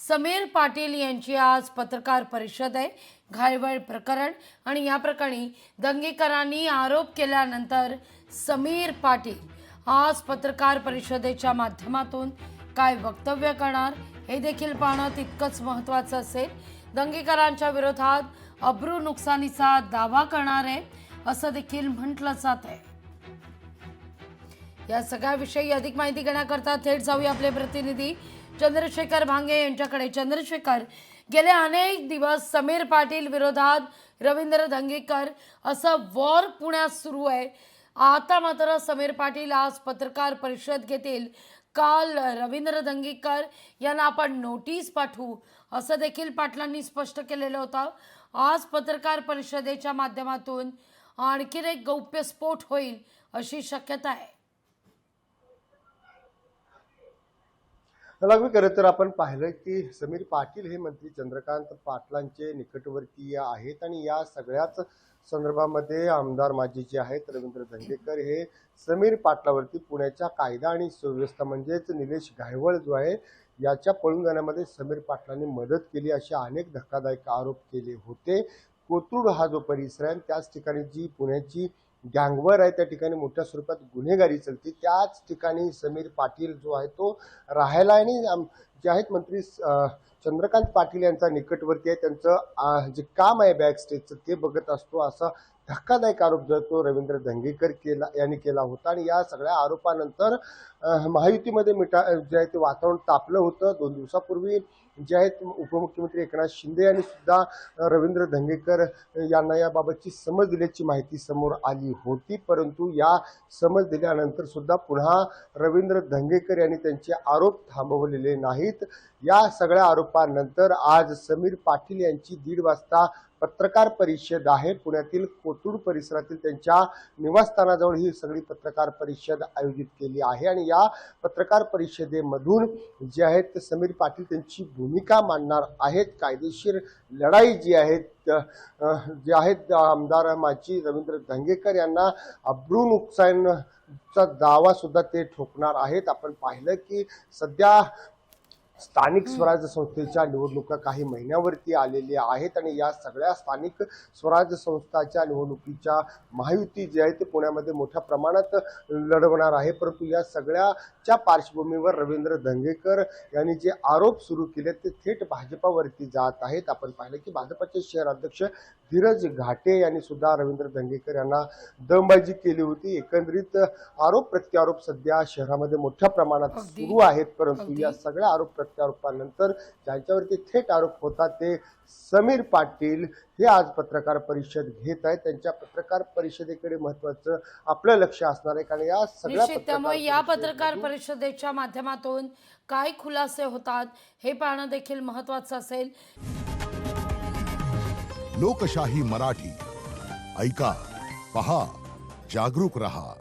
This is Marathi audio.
समीर पाटील यांची आज पत्रकार परिषद आहे। घायवळ प्रकरण आणि या प्रकरणी दंगेकरांनी आरोप केल्यानंतर समीर पाटील आज पत्रकार परिषदेच्या माध्यमातून काय वक्तव्य करणार हे देखील पाहणं तितकंच महत्त्वाचं असेल। दंगेकरांच्या विरोधात अब्रू नुकसानीचा दावा करणार आहे असं देखील म्हटलं जात आहे। या सगळ्याविषयी अधिक माहिती घेण्याकरता थेट जाऊया आपले प्रतिनिधी चंद्रशेखर भांगे यांच्याकडे। चंद्रशेखर, गेले अनेक दिवस समीर पाटील विरोधात रवींद्र दंगेकर असं वॉर पुण्यात सुरू आहे। आता मात्र समीर पाटील आज पत्रकार परिषद घेतील। काल रवींद्र दंगेकर यांना आपण नोटीस पाठवू असं देखील पाटलांनी स्पष्ट केलेलं होतं। आज पत्रकार परिषदेच्या माध्यमातून आणखीन एक गौप्यस्फोट होईल अशी शक्यता आहे। लागू खरं तर आपण पाहिलं की समीर पाटील हे मंत्री चंद्रकांत पाटलांचे निकटवर्तीय आहेत आणि या सगळ्याच संदर्भामध्ये आमदार माजी जे आहेत रवींद्र दंगेकर हे समीर पाटलावरती पुण्याच्या कायदा आणि सुव्यवस्था म्हणजेच निलेश घायवळ जो आहे याच्या पळून जाण्यामध्ये समीर पाटलांनी मदत केली असे अनेक धक्कादायक आरोप केले होते। कोथरूड हा जो परिसर आहे त्याच ठिकाणी जी पुण्याची गँगवर आहे त्या ठिकाणी मोठ्या स्वरूपात गुन्हेगारी चालते। त्याच ठिकाणी समीर पाटील जो आहे तो राहायला आणि जे आहेत मंत्री चंद्रकांत पाटील यांचा निकटवर्ती आहे त्यांचं जे काम आहे बॅक स्टेजचं ते बघत असतो असा धक्कादायक आरोप जो तो रवींद्र दंगेकर यांनी केला होता। आणि या सगळ्या आरोपानंतर महायुतीमध्ये जे आहे ते वातावरण तापलं होतं। 2 दिवसापूर्वी जे आहेत उपमुख्यमंत्री एकनाथ शिंदे यांनी सुद्धा रवींद्र दंगेकर यांना याबाबतची समज दिल्याची माहिती समोर आली होती, परंतु या समज दिल्यानंतर सुद्धा पुन्हा रवींद्र दंगेकर यांनी त्यांचे आरोप थांबवलेले नाहीत। या सगळ्या आरोपांनंतर आज समीर पाटील यांची 1:30 वाजता पत्रकार परिषद आहे। पुण्यातील कोथरूड परिसरातील त्यांच्या निवासस्थानाजवळ ही सगळी पत्रकार परिषद आयोजित केली आहे आणि या पत्रकार परिषदेमधून जे आहेत समीर पाटील त्यांची भूमिका मांडणार आहेत। कायदेशीर लढाई जी आहेत जे आहेत आमदार माजी रवींद्र दंगेकर यांना अब्रू नुकसानीचा दावा सुद्धा ते ठोकणार आहेत। आपण पाहिलं की सध्या स्थानिक स्वराज्य संस्थेच्या निवडणुका काही महिन्यावरती आलेल्या आहेत आणि या सगळ्या स्थानिक स्वराज्य संस्थांच्या निवडणुकीच्या महायुती जी आहे ते पुण्यामध्ये मोठ्या प्रमाणात लढवणार आहे। परंतु या सगळ्याच्या पार्श्वभूमीवर रवींद्र दंगेकर यांनी जे आरोप सुरू केले ते थेट भाजपावरती जात आहेत। आपण पाहिलं की भाजपाचे शहर अध्यक्ष धीरज घाटे यांनी सुद्धा रवींद्र दंगेकर यांना दमबाजी केली होती। एकंदरीत आरोप प्रत्यारोप सध्या शहरामध्ये मोठ्या प्रमाणात सुरू आहेत, परंतु या सगळ्या आरोप प्रत्यारोपानंतर ज्यांच्यावरती थेट आरोप होता ते समीर पाटील हे आज पत्रकार परिषद घेत आहेत। त्यांच्या पत्रकार परिषदेकडे महत्त्वाचं आपलं लक्ष असणार आहे, कारण या सगळ्या पत्रकार परिषदेच्या माध्यमातून काय खुलासे होतात हे पाहणं देखील महत्त्वाचं असेल। लोकशाही मराठी ऐका, पहा, जागरूक रहा।